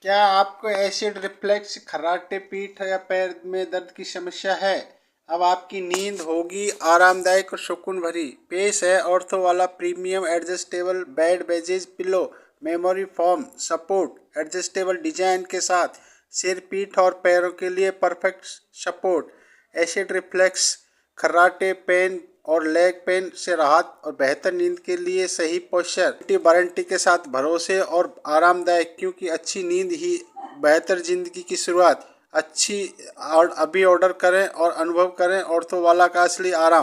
क्या आपको acid reflux, खर्राटे पीठ या पैर में दर्द की समस्या है? अब आपकी नींद होगी आरामदायक और सुकून भरी। पेश है ऑर्थो वाला premium adjustable bed wedges pillow, memory foam support adjustable design के साथ सिर, पीठ और पैरों के लिए परफेक्ट सपोर्ट। एसिड रिफ्लेक्स, खर्राटे पेन और लेग पेन से राहत और बेहतर नींद के लिए सही पोस्चर। वारंटी के साथ भरोसे और आरामदायक, क्योंकि अच्छी नींद ही बेहतर जिंदगी की शुरुआत। अच्छी और अभी ऑर्डर करें और अनुभव करें ऑर्थो वाला का असली आराम।